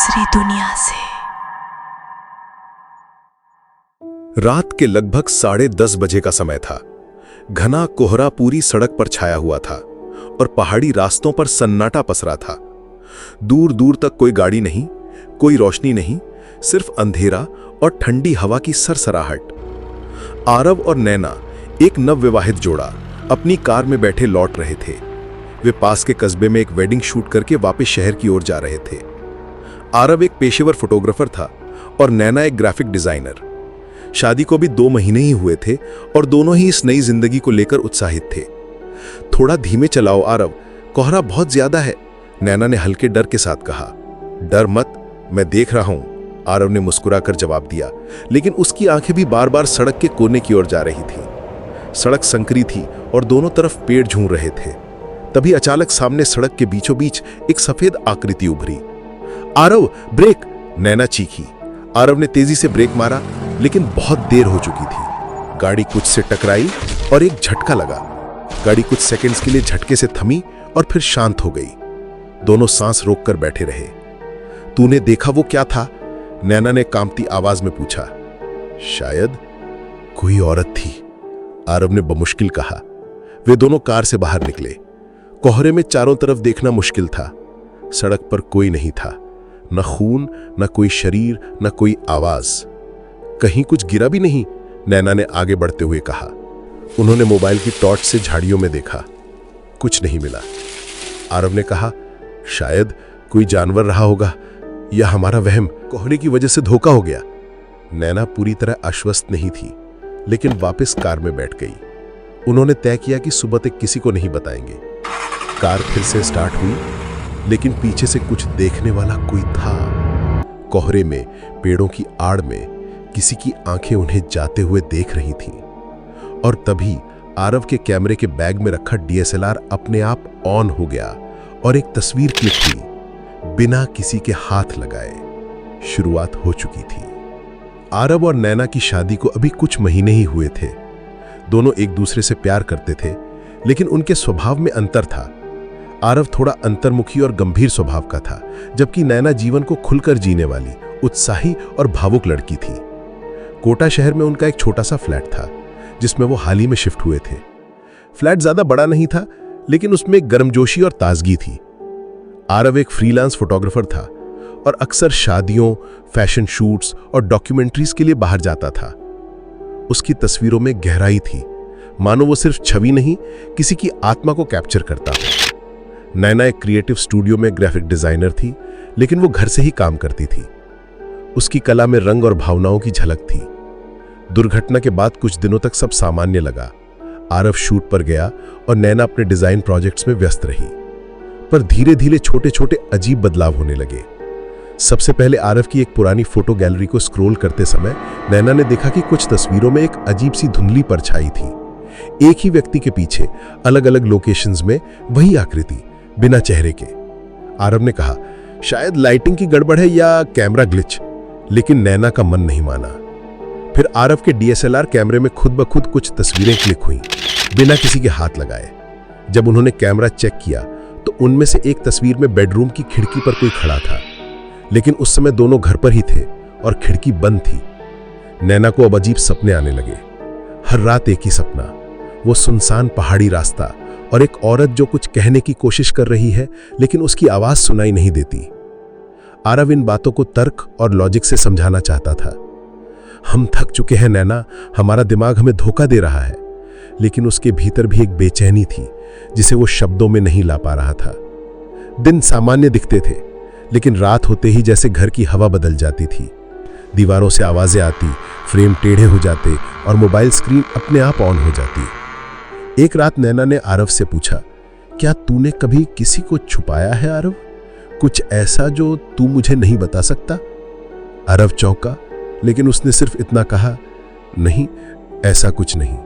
दूसरी दुनिया से। रात के लगभग 10:30 बजे का समय था। घना कोहरा पूरी सड़क पर छाया हुआ था और पहाड़ी रास्तों पर सन्नाटा पसरा था। दूर दूर तक कोई गाड़ी नहीं, कोई रोशनी नहीं, सिर्फ अंधेरा और ठंडी हवा की सरसराहट। आरव और नैना, एक नवविवाहित जोड़ा, अपनी कार में बैठे लौट रहे थे। वे पास के कस्बे में एक वेडिंग शूट करके वापस शहर की ओर जा रहे थे। आरव एक पेशेवर फोटोग्राफर था और नैना एक ग्राफिक डिजाइनर। शादी को भी 2 महीने ही हुए थे और दोनों ही इस नई जिंदगी को लेकर उत्साहित थे। थोड़ा धीमे चलाओ आरव, कोहरा बहुत ज्यादा है, नैना ने हल्के डर के साथ कहा। डर मत, मैं देख रहा हूं, आरव ने मुस्कुराकर जवाब दिया, लेकिन उसकी आंखें भी बार बार सड़क के कोने की ओर जा रही थी। सड़क संकरी थी और दोनों तरफ पेड़ झूम रहे थे। तभी अचानक सामने सड़क के बीचों बीच एक सफेद आकृति उभरी। आरव, ब्रेक, नैना चीखी। आरव ने तेजी से ब्रेक मारा, लेकिन बहुत देर हो चुकी थी। गाड़ी कुछ से टकराई और एक झटका लगा। गाड़ी कुछ सेकंड्स के लिए झटके से थमी और फिर शांत हो गई। दोनों सांस रोककर बैठे रहे। तूने देखा वो क्या था? नैना ने कांपती आवाज में पूछा। शायद कोई औरत थी, आरव ने बमुश्किल कहा। वे दोनों कार से बाहर निकले। कोहरे में चारों तरफ देखना मुश्किल था। सड़क पर कोई नहीं था, न खून, न कोई शरीर, न कोई आवाज। कहीं कुछ गिरा भी नहीं, नैना ने आगे बढ़ते हुए कहा। उन्होंने मोबाइल की टॉर्च से झाड़ियों में देखा, कुछ नहीं मिला। आरव ने कहा, शायद कोई जानवर रहा होगा या हमारा वहम, कोहरे की वजह से धोखा हो गया। नैना पूरी तरह आश्वस्त नहीं थी, लेकिन वापस कार में बैठ गई। उन्होंने तय किया कि सुबह तक किसी को नहीं बताएंगे। कार फिर से स्टार्ट हुई, लेकिन पीछे से कुछ देखने वाला कोई था। कोहरे में, पेड़ों की आड़ में किसी की आंखें उन्हें जाते हुए देख रही थीं। और तभी आरव के कैमरे के बैग में रखा DSLR अपने आप ऑन हो गया और एक तस्वीर क्लिक हुई, बिना किसी के हाथ लगाए। शुरुआत हो चुकी थी। आरव और नैना की शादी को अभी कुछ महीने ही हुए थे। दोनों एक दूसरे से प्यार करते थे, लेकिन उनके स्वभाव में अंतर था। आरव थोड़ा अंतर्मुखी और गंभीर स्वभाव का था, जबकि नैना जीवन को खुलकर जीने वाली, उत्साही और भावुक लड़की थी। कोटा शहर में उनका एक छोटा सा फ्लैट था, जिसमें वो हाल ही में शिफ्ट हुए थे। फ्लैट ज्यादा बड़ा नहीं था, लेकिन उसमें गर्मजोशी और ताजगी थी। आरव एक फ्रीलांस फोटोग्राफर था और अक्सर शादियों, फैशन शूट्स और डॉक्यूमेंट्रीज के लिए बाहर जाता था। उसकी तस्वीरों में गहराई थी, मानो वो सिर्फ छवि नहीं, किसी की आत्मा को कैप्चर करता हो। नैना एक क्रिएटिव स्टूडियो में ग्राफिक डिजाइनर थी, लेकिन वो घर से ही काम करती थी। उसकी कला में रंग और भावनाओं की झलक थी। दुर्घटना के बाद कुछ दिनों तक सब सामान्य लगा। आरव शूट पर गया और नैना अपने डिजाइन प्रोजेक्ट्स में व्यस्त रही। पर धीरे धीरे छोटे छोटे अजीब बदलाव होने लगे। सबसे पहले आरव की एक पुरानी फोटो गैलरी को स्क्रॉल करते समय नैना ने देखा कि कुछ तस्वीरों में एक अजीब सी धुंधली परछाई थी। एक ही व्यक्ति के पीछे अलग अलग लोकेशंस में वही आकृति, बिना चेहरे के। आरव ने कहा, शायद लाइटिंग की गड़बड़ है या कैमरा ग्लिच, लेकिन नैना का मन नहीं माना। फिर आरव के DSLR कैमरे में खुद ब खुद कुछ तस्वीरें क्लिक हुईं, बिना किसी के हाथ लगाए। जब उन्होंने कैमरा चेक किया तो उनमें से एक तस्वीर में बेडरूम की खिड़की पर कोई खड़ा था, लेकिन उस समय दोनों घर पर ही थे और खिड़की बंद थी। नैना को अब अजीब सपने आने लगे। हर रात एक ही सपना, वो सुनसान पहाड़ी रास्ता और एक औरत जो कुछ कहने की कोशिश कर रही है, लेकिन उसकी आवाज सुनाई नहीं देती। आरव इन बातों को तर्क और लॉजिक से समझाना चाहता था। हम थक चुके हैं नैना, हमारा दिमाग हमें धोखा दे रहा है। लेकिन उसके भीतर भी एक बेचैनी थी, जिसे वो शब्दों में नहीं ला पा रहा था। दिन सामान्य दिखते थे, लेकिन रात होते ही जैसे घर की हवा बदल जाती थी। दीवारों से आवाजें आती, फ्रेम टेढ़े हो जाते और मोबाइल स्क्रीन अपने आप ऑन हो जाती। एक रात नैना ने आरव से पूछा, क्या तूने कभी किसी को छुपाया है आरव? कुछ ऐसा जो तू मुझे नहीं बता सकता? आरव चौंका, लेकिन उसने सिर्फ इतना कहा, नहीं, ऐसा कुछ नहीं।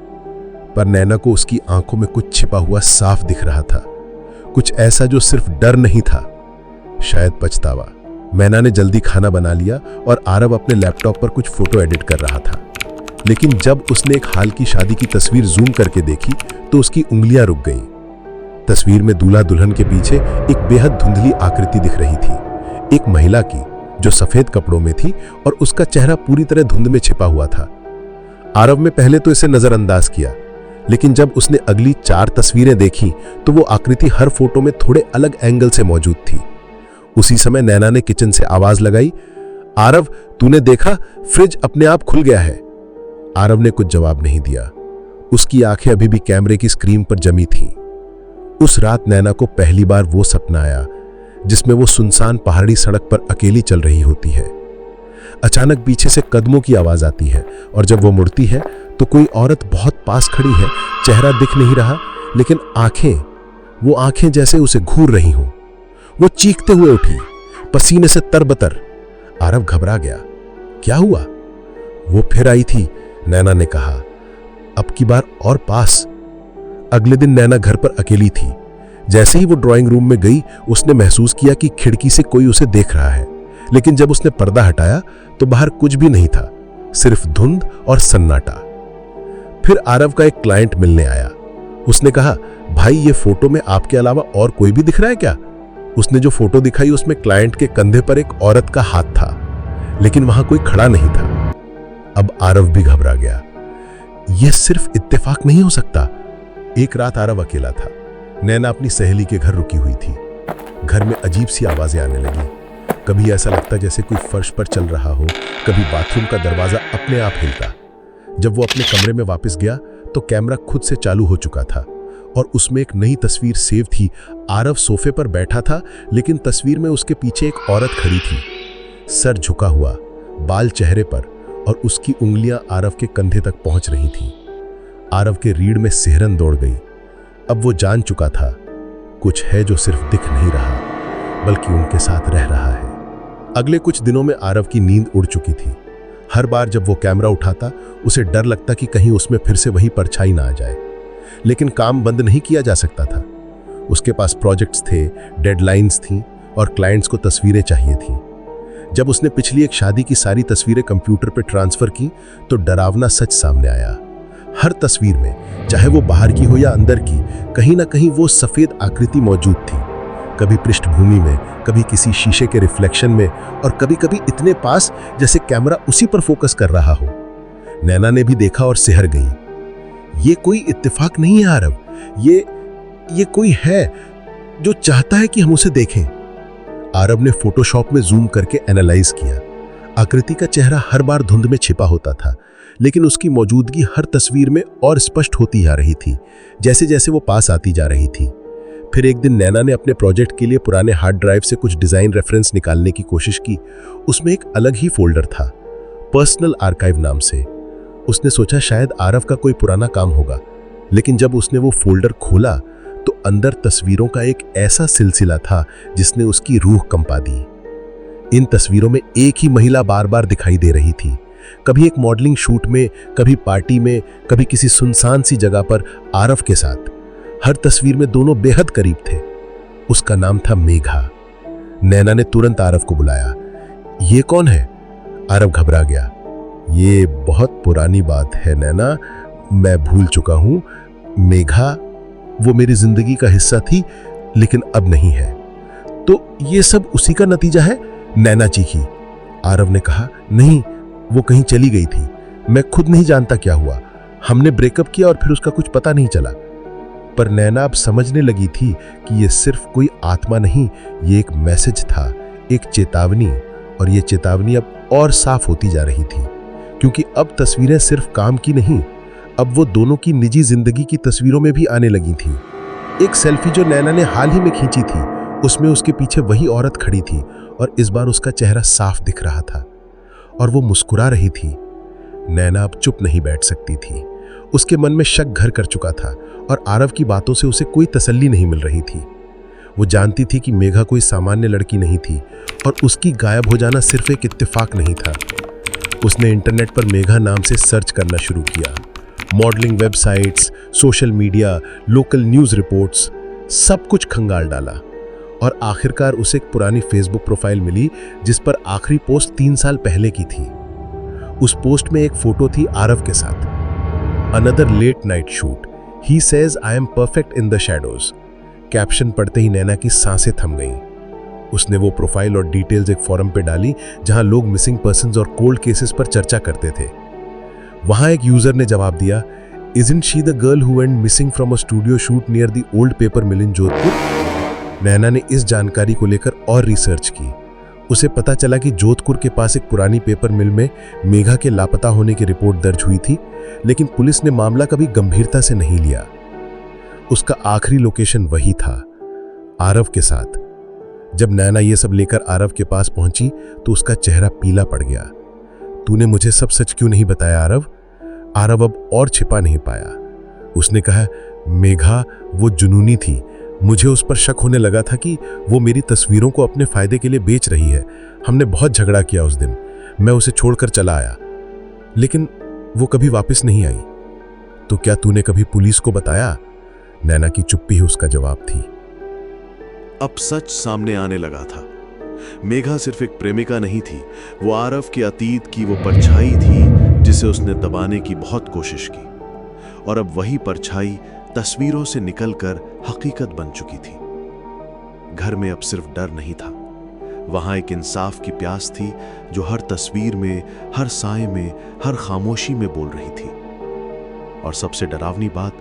पर नैना को उसकी आंखों में कुछ छिपा हुआ साफ दिख रहा था, कुछ ऐसा जो सिर्फ डर नहीं था, शायद पछतावा। नैना ने जल्दी खाना बना लिया और आरव अपने लैपटॉप पर कुछ फोटो एडिट कर रहा था। लेकिन जब उसने एक हाल की शादी की तस्वीर जूम करके देखी तो उसकी उंगलियां रुक गईं। तस्वीर में दूल्हा दुल्हन के पीछे एक बेहद धुंधली आकृति दिख रही थी, एक महिला की जो सफेद कपड़ों में थी और उसका चेहरा पूरी तरह धुंध में छिपा हुआ था। आरव ने पहले तो इसे नजरअंदाज किया, लेकिन जब उसने अगली 4 तस्वीरें देखी तो वो आकृति हर फोटो में थोड़े अलग एंगल से मौजूद थी। उसी समय नैना ने किचन से आवाज लगाई, आरव तूने देखा, फ्रिज अपने आप खुल गया है। आरव ने कुछ जवाब नहीं दिया। उसकी आंखें अभी भी कैमरे की स्क्रीन पर जमी थीं। उस रात नैना को पहली बार वो सपना आया जिसमें वो सुनसान पहाड़ी सड़क पर अकेली चल रही होती है। अचानक पीछे से कदमों की आवाज आती है और जब वो मुड़ती है तो कोई औरत बहुत पास खड़ी है। चेहरा दिख नहीं रहा, लेकिन वो आंखें जैसे उसे घूर रही हों। वो चीखते हुए उठी, पसीने से तरबतर। आरव घबरा गया। क्या हुआ? वो फिर आई थी, नैना ने कहा, अब की बार और पास। अगले दिन नैना घर पर अकेली थी। जैसे ही वो ड्राइंग रूम में गई, उसने महसूस किया कि खिड़की से कोई उसे देख रहा है, लेकिन जब उसने पर्दा हटाया तो बाहर कुछ भी नहीं था, सिर्फ धुंध और सन्नाटा। फिर आरव का एक क्लाइंट मिलने आया। उसने कहा, भाई ये फोटो में आपके अलावा और कोई भी दिख रहा है क्या? उसने जो फोटो दिखाई उसमें क्लाइंट के कंधे पर एक औरत का हाथ था, लेकिन वहां कोई खड़ा नहीं था। अब आरव भी घबरा गया। यह सिर्फ इत्तेफाक नहीं हो सकता। एक रात आरव अकेला था। नैना अपनी सहेली के घर रुकी हुई थी। घर में अजीब सी आवाजें आने लगी। कभी ऐसा लगता जैसे कोई फर्श पर चल रहा हो, कभी बाथरूम का दरवाजा अपने आप हिलता। जब वो अपने कमरे में वापस गया तो कैमरा खुद से चालू हो चुका था और उसमें एक नई तस्वीर सेव थी। आरव सोफे पर बैठा था, लेकिन तस्वीर में उसके पीछे एक औरत खड़ी थी, सर झुका हुआ, बाल चेहरे पर, और उसकी उंगलियां आरव के कंधे तक पहुंच रही थीं। आरव के रीढ़ में सिहरन दौड़ गई। अब वो जान चुका था, कुछ है जो सिर्फ दिख नहीं रहा बल्कि उनके साथ रह रहा है। अगले कुछ दिनों में आरव की नींद उड़ चुकी थी। हर बार जब वो कैमरा उठाता, उसे डर लगता कि कहीं उसमें फिर से वही परछाई ना आ जाए। लेकिन काम बंद नहीं किया जा सकता था। उसके पास प्रोजेक्ट्स थे, डेडलाइंस थीं और क्लाइंट्स को तस्वीरें चाहिए थीं। जब उसने पिछली एक शादी की सारी तस्वीरें कंप्यूटर पर ट्रांसफर की तो डरावना सच सामने आया। हर तस्वीर में, चाहे वो बाहर की हो या अंदर की, कहीं ना कहीं वो सफेद आकृति मौजूद थी। कभी पृष्ठभूमि में, कभी किसी शीशे के रिफ्लेक्शन में, और कभी कभी इतने पास जैसे कैमरा उसी पर फोकस कर रहा हो। नैना ने भी देखा और सिहर गई। ये कोई इत्तेफाक नहीं है आरव, ये कोई है जो चाहता है कि हम उसे देखें। आरव ने फोटोशॉप में जूम करके एनालाइज किया। आकृति का चेहरा हर बार धुंध में छिपा होता था, लेकिन उसकी मौजूदगी हर तस्वीर में और स्पष्ट होती जा रही थी, जैसे जैसे वो पास आती जा रही थी। फिर एक दिन नैना ने अपने प्रोजेक्ट के लिए पुराने हार्ड ड्राइव से कुछ डिजाइन रेफरेंस निकालने की कोशिश की। उसमें एक अलग ही फोल्डर था, पर्सनल आर्काइव नाम से। उसने सोचा शायद आरव का कोई पुराना काम होगा, लेकिन जब उसने वो फोल्डर खोला तो अंदर तस्वीरों का एक ऐसा सिलसिला था जिसने उसकी रूह कंपा दी। इन तस्वीरों में एक ही महिला बार बार दिखाई दे रही थी, कभी एक मॉडलिंग शूट में, कभी पार्टी में, कभी किसी सुनसान सी जगह पर आरव के साथ। हर तस्वीर में दोनों बेहद करीब थे। उसका नाम था मेघा। नैना ने तुरंत आरव को बुलाया। ये कौन है? आरव घबरा गया। ये बहुत पुरानी बात है नैना, मैं भूल चुका हूं। मेघा वो मेरी जिंदगी का हिस्सा थी, लेकिन अब नहीं है। तो ये सब उसी का नतीजा है? नैना चीखी। आरव ने कहा, नहीं, वो कहीं चली गई थी। मैं खुद नहीं जानता क्या हुआ। हमने ब्रेकअप किया और फिर उसका कुछ पता नहीं चला। पर नैना अब समझने लगी थी कि ये सिर्फ कोई आत्मा नहीं, ये एक मैसेज था, एक चेतावनी। और ये चेतावनी अब और साफ होती जा रही थी, क्योंकि अब तस्वीरें सिर्फ काम की नहीं, अब वो दोनों की निजी जिंदगी की तस्वीरों में भी आने लगी थी। एक सेल्फी जो नैना ने हाल ही में खींची थी, उसमें उसके पीछे वही औरत खड़ी थी और इस बार उसका चेहरा साफ दिख रहा था और वो मुस्कुरा रही थी। नैना अब चुप नहीं बैठ सकती थी। उसके मन में शक घर कर चुका था और आरव की बातों से उसे कोई तसल्ली नहीं मिल रही थी। वो जानती थी कि मेघा कोई सामान्य लड़की नहीं थी और उसकी गायब हो जाना सिर्फ एक इत्तेफाक नहीं था। उसने इंटरनेट पर मेघा नाम से सर्च करना शुरू किया। Modelling websites, social media, local news reports, सब कुछ खंगाल डाला और आखिरकार उसे एक पुरानी फेसबुक प्रोफाइल मिली जिस पर आखिरी पोस्ट 3 साल पहले की थी। उस पोस्ट में एक फोटो थी आरव के साथ। Another late night shoot, he says I am perfect in the shadows. Caption पढ़ते ही नैना की सांसें थम गईं। उसने वो प्रोफाइल और डिटेल्स एक फोरम पे डाली जहां लोग मिसिंग पर्सन्स और कोल्ड केसेस पर चर्चा करते थे। वहां एक यूजर ने जवाब दिया, "Isn't she the girl who went missing from a studio shoot near the old paper mill in Jodhpur?" नैना ने इस जानकारी को लेकर और रिसर्च की। उसे पता चला कि जोधपुर के पास एक पुरानी पेपर मिल में मेघा के लापता होने की रिपोर्ट दर्ज हुई थी, लेकिन पुलिस ने मामला कभी गंभीरता से नहीं लिया। उसका आखिरी लोकेशन वही था, आरव के साथ। जब नैना ये सब लेकर आरव के पास पहुंची तो उसका चेहरा पीला पड़ गया। "तूने मुझे सब सच क्यों नहीं बताया आरव?" आरव अब और छिपा नहीं पाया। उसने कहा, "मेघा वो जुनूनी थी। मुझे उस पर शक होने लगा था कि वो मेरी तस्वीरों को अपने फायदे के लिए बेच रही है। हमने बहुत झगड़ा किया उस दिन। मैं उसे छोड़कर चला आया, लेकिन वो कभी वापस नहीं आई। तो क्या तूने कभी पुलिस को बताया?" नैना की चुप्पी ही उसका जवाब थी। अब सच सामने आने लगा था। मेघा सिर्फ एक प्रेमिका नहीं थी, वो आरव के अतीत की वो परछाई थी जिसे उसने दबाने की बहुत कोशिश की। और अब वही परछाई तस्वीरों से निकलकर हकीकत बन चुकी थी। घर में अब सिर्फ डर नहीं था, वहां एक इंसाफ की प्यास थी जो हर तस्वीर में, हर साए में, हर खामोशी में बोल रही थी। और सबसे डरावनी बात,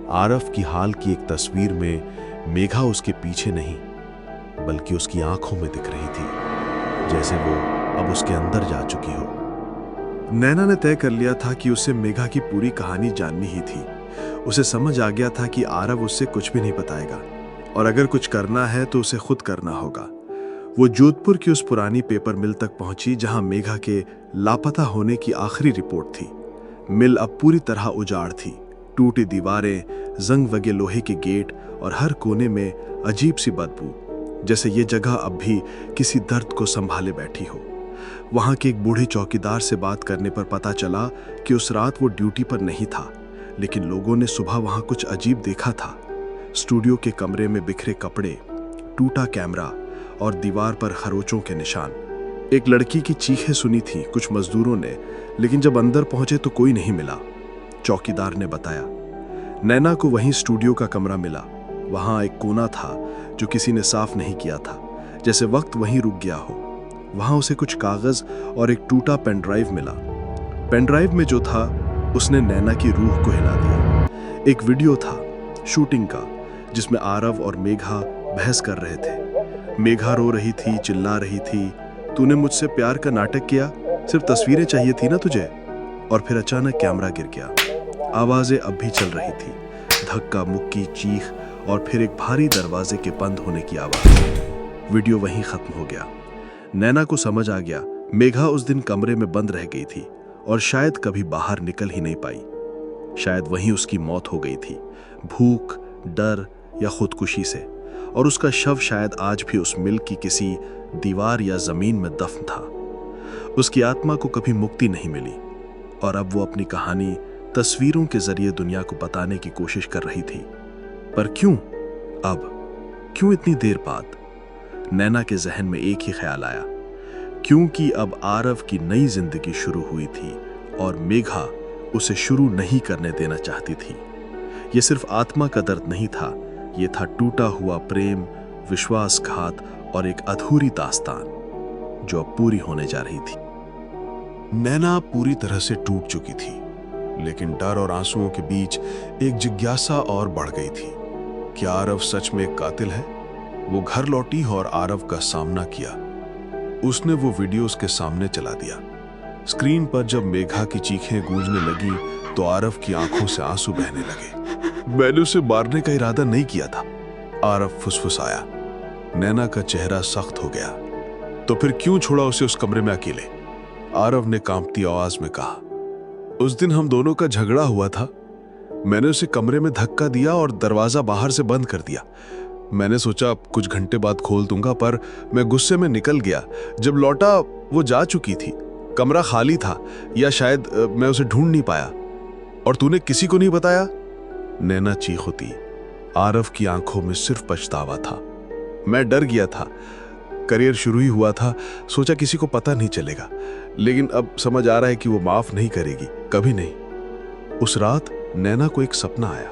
आरव की हाल की एक तस्वीर में मेघा उसके पीछे नहीं बल्कि उसकी आंखों में दिख रही थी, जैसे वो अब उसके अंदर जा चुकी हो। नैना ने तय कर लिया था कि उसे मेघा की पूरी कहानी जाननी ही थी। उसे समझ आ गया था कि आरव उससे कुछ भी नहीं बताएगा, और अगर कुछ करना है तो उसे खुद करना होगा। वो जोधपुर की उस पुरानी पेपर मिल तक पहुंची जहां मेघा के लापता होने की आखिरी रिपोर्ट थी। मिल अब पूरी तरह उजाड़ थी, टूटी दीवारें, जंग वगे लोहे के गेट और हर कोने में अजीब सी बदबू, जैसे ये जगह अब भी किसी दर्द को संभाले बैठी हो। वहां के एक बूढ़े चौकीदार से बात करने पर पता चला कि उस रात वो ड्यूटी पर नहीं था, लेकिन लोगों ने सुबह वहां कुछ अजीब देखा था। स्टूडियो के कमरे में बिखरे कपड़े, टूटा कैमरा और दीवार पर खरोचों के निशान। एक लड़की की चीखें सुनी थी कुछ मजदूरों ने, लेकिन जब अंदर पहुंचे तो कोई नहीं मिला। चौकीदार ने बताया। नैना को वहीं स्टूडियो का कमरा मिला। वहां एक कोना था जो किसी ने साफ नहीं किया था, जैसे वक्त वहीं रुक गया हो। वहां उसे कुछ कागज और एक टूटा पेन ड्राइव मिला। पेन ड्राइव में जो था उसने नैना की रूह को हिला दिया। एक वीडियो था शूटिंग का, जिसमें आरव और मेघा बहस कर रहे थे। मेघा रो रही थी, चिल्ला रही थी, "तूने मुझसे प्यार का नाटक किया, सिर्फ तस्वीरें चाहिए थी ना तुझे?" और फिर अचानक कैमरा गिर गया। आवाजें अब भी चल रही थी, धक्का मुक्की, चीख और फिर एक भारी दरवाजे के बंद होने की आवाज। वीडियो वहीं खत्म हो गया। नैना को समझ आ गया मेघा उस दिन कमरे में बंद रह गई थी और शायद कभी बाहर निकल ही नहीं पाई। शायद वहीं उसकी मौत हो गई थी, भूख, डर या खुदकुशी से, और उसका शव शायद आज भी उस मिल की किसी दीवार या जमीन में दफन था। उसकी आत्मा को कभी मुक्ति नहीं मिली और अब वो अपनी कहानी तस्वीरों के जरिए दुनिया को बताने की कोशिश कर रही थी। पर क्यों? अब क्यों इतनी देर बाद? नैना के जहन में एक ही ख्याल आया, क्योंकि अब आरव की नई जिंदगी शुरू हुई थी और मेघा उसे शुरू नहीं करने देना चाहती थी। यह सिर्फ आत्मा का दर्द नहीं था, यह था टूटा हुआ प्रेम, विश्वासघात और एक अधूरी दास्तान जो अब पूरी होने जा रही थी। नैना पूरी तरह से टूट चुकी थी, लेकिन डर और आंसुओं के बीच एक जिज्ञासा और बढ़ गई थी। क्या आरव सच में एक कातिल है? वो घर लौटी और आरव का सामना किया। उसने वो वीडियो उसके सामने चला दिया। स्क्रीन पर जब मेघा की चीखें गूंजने लगी तो आरव की आंखों से आंसू बहने लगे। "मैंने उसे मारने का इरादा नहीं किया था," आरव फुसफुसाया। नैना का चेहरा सख्त हो गया। "तो फिर क्यों छोड़ा उसे उस कमरे में अकेले?" आरव ने कांपती आवाज में कहा। "उस दिन हम दोनों का झगड़ा हुआ था। मैंने उसे कमरे में धक्का दिया और दरवाजा बाहर से बंद कर दिया। मैंने सोचा कुछ घंटे बाद खोल दूंगा, पर मैं गुस्से में निकल गया। जब लौटा वो जा चुकी थी, कमरा खाली था, या शायद मैं उसे ढूंढ नहीं पाया। और तूने किसी को नहीं बताया?" नैना चीख उठी। आरव की आंखों में सिर्फ पछतावा था। "मैं डर गया था, करियर शुरू ही हुआ था, सोचा किसी को पता नहीं चलेगा, लेकिन अब समझ आ रहा है कि वो माफ नहीं करेगी, कभी नहीं।" उस रात नैना को एक सपना आया,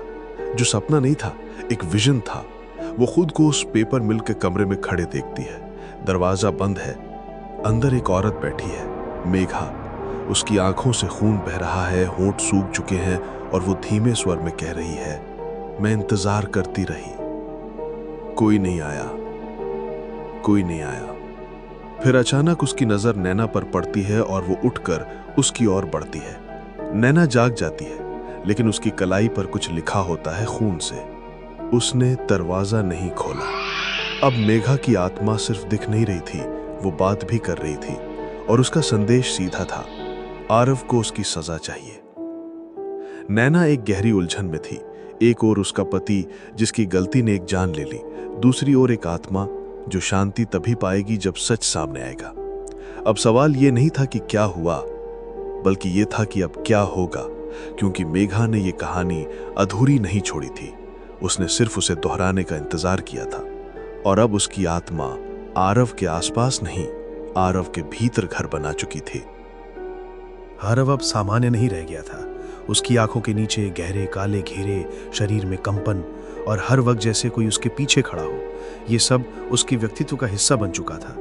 जो सपना नहीं था, एक विजन था। वो खुद को उस पेपर मिल के कमरे में खड़े देखती है। दरवाजा बंद है, अंदर एक औरत बैठी है, मेघा। उसकी आंखों से खून बह रहा है, होंठ सूख चुके हैं और वो धीमे स्वर में कह रही है, मैं इंतजार करती रही, कोई नहीं आया, कोई नहीं आया। फिर अचानक उसकी नजर नैना पर पड़ती है और वो उठकर उसकी ओर बढ़ती है। नैना जाग जाती है, लेकिन उसकी कलाई पर कुछ लिखा होता है खून से। उसने दरवाजा नहीं खोला। अब मेघा की आत्मा सिर्फ दिख नहीं रही थी, वो बात भी कर रही थी और उसका संदेश सीधा था, आरव को उसकी सजा चाहिए। नैना एक गहरी उलझन में थी। एक ओर उसका पति जिसकी गलती ने एक जान ले ली, दूसरी ओर एक आत्मा जो शांति तभी पाएगी जब सच सामने आएगा। अब सवाल यह नहीं था कि क्या हुआ, बल्कि यह था कि अब क्या होगा, क्योंकि मेघा ने यह कहानी अधूरी नहीं छोड़ी थी। उसने सिर्फ उसे दोहराने का इंतजार किया था और अब उसकी आत्मा आरव के आसपास नहीं, आरव के भीतर घर बना चुकी थी। आरव अब सामान्य नहीं रह गया था। उसकी आंखों के नीचे गहरे काले घेरे, शरीर में कंपन और हर वक्त जैसे कोई उसके पीछे खड़ा हो। ये सब उसके व्यक्तित्व का हिस्सा बन चुका था।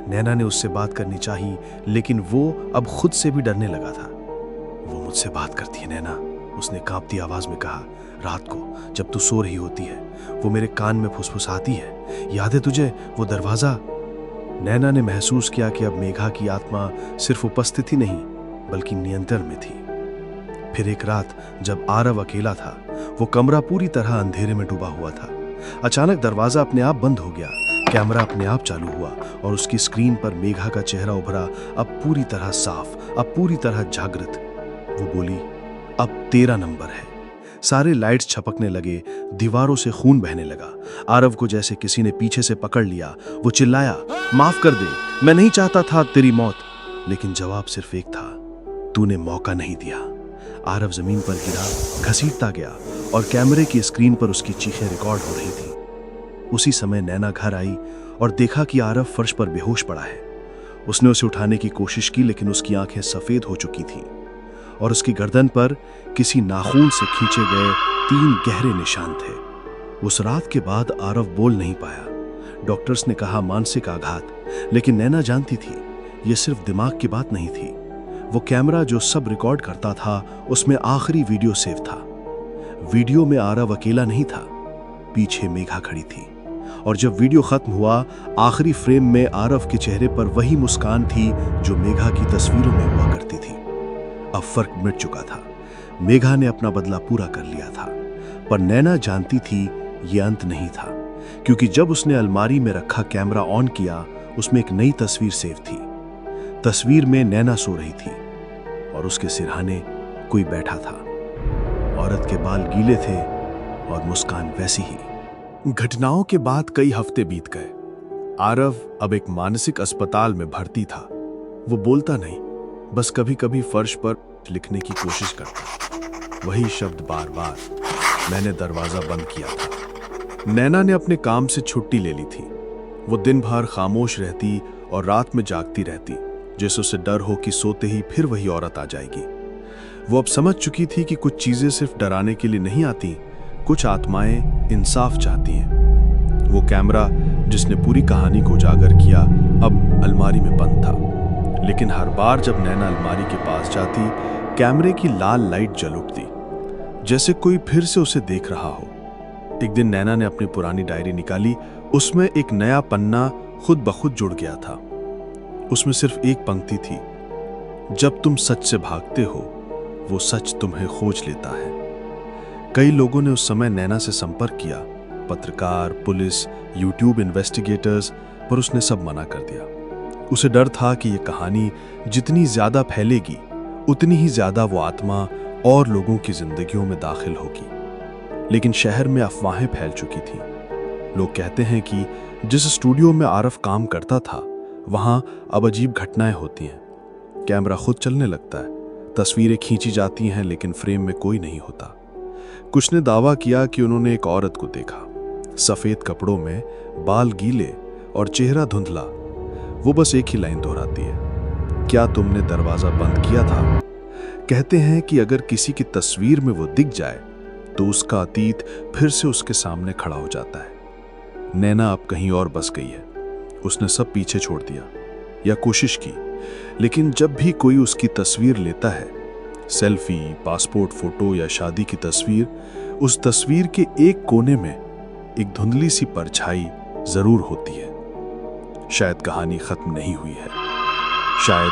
नैना ने उससे बात करनी चाहिए, लेकिन वो अब खुद से भी डरने लगा था। वो मुझसे बात करती है नैना, उसने कांपती आवाज में कहा। रात को जब तू सो रही होती है, वो मेरे कान में फुसफुसाती है, याद है तुझे वो दरवाजा? नैना ने महसूस किया कि अब मेघा की आत्मा सिर्फ उपस्थिति नहीं बल्कि नियंत्रण में थी। फिर एक रात जब आरव अकेला था, वो कमरा पूरी तरह अंधेरे में डूबा हुआ था। अचानक दरवाजा अपने आप बंद हो गया, कैमरा अपने आप चालू हुआ और उसकी स्क्रीन पर मेघा का चेहरा उभरा, अब पूरी तरह साफ, अब पूरी तरह जागृत। वो बोली, अब 13 नंबर है। सारे लाइट्स छपकने लगे, दीवारों से खून बहने लगा। आरव को जैसे किसी ने पीछे से पकड़ लिया। वो चिल्लाया, माफ कर दे, मैं नहीं चाहता था तेरी मौत। लेकिन जवाब सिर्फ एक था, तूने मौका नहीं दिया। आरव जमीन पर गिरा, घसीटता गया और कैमरे की स्क्रीन पर उसकी चीखें रिकॉर्ड हो रही थी। उसी समय नैना घर आई और देखा कि आरव फर्श पर बेहोश पड़ा है। उसने उसे उठाने की कोशिश की, लेकिन उसकी आंखें सफेद हो चुकी थीं और उसकी गर्दन पर किसी नाखून से खींचे गए 3 गहरे निशान थे। उस रात के बाद आरव बोल नहीं पाया। डॉक्टर्स ने कहा मानसिक आघात, लेकिन नैना जानती थी यह सिर्फ दिमाग की बात नहीं थी। वो कैमरा जो सब रिकॉर्ड करता था, उसमें आखिरी वीडियो सेव था। वीडियो में आरव अकेला नहीं था, पीछे मेघा खड़ी थी और जब वीडियो खत्म हुआ, आखिरी फ्रेम में आरव के चेहरे पर वही मुस्कान थी जो मेघा की तस्वीरों में हुआ करती थी। अब फर्क मिट चुका था। मेघा ने अपना बदला पूरा कर लिया था, पर नैना जानती थी यह अंत नहीं था, क्योंकि जब उसने अलमारी में रखा कैमरा ऑन किया, उसमें एक नई तस्वीर सेव थी। तस्वीर में नैना सो रही थी और उसके सिरहाने कोई बैठा था। औरत के बाल गीले थे और मुस्कान वैसी ही। घटनाओं के बाद कई हफ्ते बीत गए। आरव अब एक मानसिक अस्पताल में भर्ती था। वो बोलता नहीं, बस कभी कभी फर्श पर लिखने की कोशिश करता, वही शब्द बार बार, मैंने दरवाजा बंद किया था। नैना ने अपने काम से छुट्टी ले ली थी। वो दिन भर खामोश रहती और रात में जागती रहती, जैसे उसे डर हो कि सोते ही फिर वही औरत आ जाएगी। वो अब समझ चुकी थी कि कुछ चीजें सिर्फ डराने के लिए नहीं आती, कुछ आत्माएं इंसाफ चाहती हैं। वो कैमरा जिसने पूरी कहानी को उजागर किया अब अलमारी में बंद था, लेकिन हर बार जब नैना अलमारी के पास जाती, कैमरे की लाल लाइट जल उठती, जैसे कोई फिर से उसे देख रहा हो। एक दिन नैना ने अपनी पुरानी डायरी निकाली। उसमें एक नया पन्ना खुद ब खुद जुड़ गया था। उसमें सिर्फ एक पंक्ति थी, जब तुम सच से भागते हो, वो सच तुम्हें खोज लेता है। कई लोगों ने उस समय नैना से संपर्क किया, पत्रकार, पुलिस, यूट्यूब इन्वेस्टिगेटर्स, पर उसने सब मना कर दिया। उसे डर था कि यह कहानी जितनी ज्यादा फैलेगी, उतनी ही ज्यादा वो आत्मा और लोगों की जिंदगियों में दाखिल होगी। लेकिन शहर में अफवाहें फैल चुकी थी। लोग कहते हैं कि जिस स्टूडियो में आरव काम करता था, वहां अब अजीब घटनाएं होती हैं। कैमरा खुद चलने लगता है, तस्वीरें खींची जाती हैं, लेकिन फ्रेम में कोई नहीं होता। कुछ ने दावा किया कि उन्होंने एक औरत को देखा, सफेद कपड़ों में, बाल गीले और चेहरा धुंधला। वो बस एक ही लाइन दोहराती है, क्या तुमने दरवाजा बंद किया था? कहते हैं कि अगर किसी की तस्वीर में वो दिख जाए तो उसका अतीत फिर से उसके सामने खड़ा हो जाता है। नैना अब कहीं और बस गई है। उसने सब पीछे छोड़ दिया या कोशिश की, लेकिन जब भी कोई उसकी तस्वीर लेता है, सेल्फी, पासपोर्ट फोटो या शादी की तस्वीर, उस तस्वीर के एक कोने में एक धुंधली सी परछाई जरूर होती है। शायद कहानी खत्म नहीं हुई है, शायद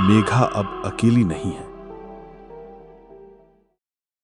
मेघा अब अकेली नहीं है।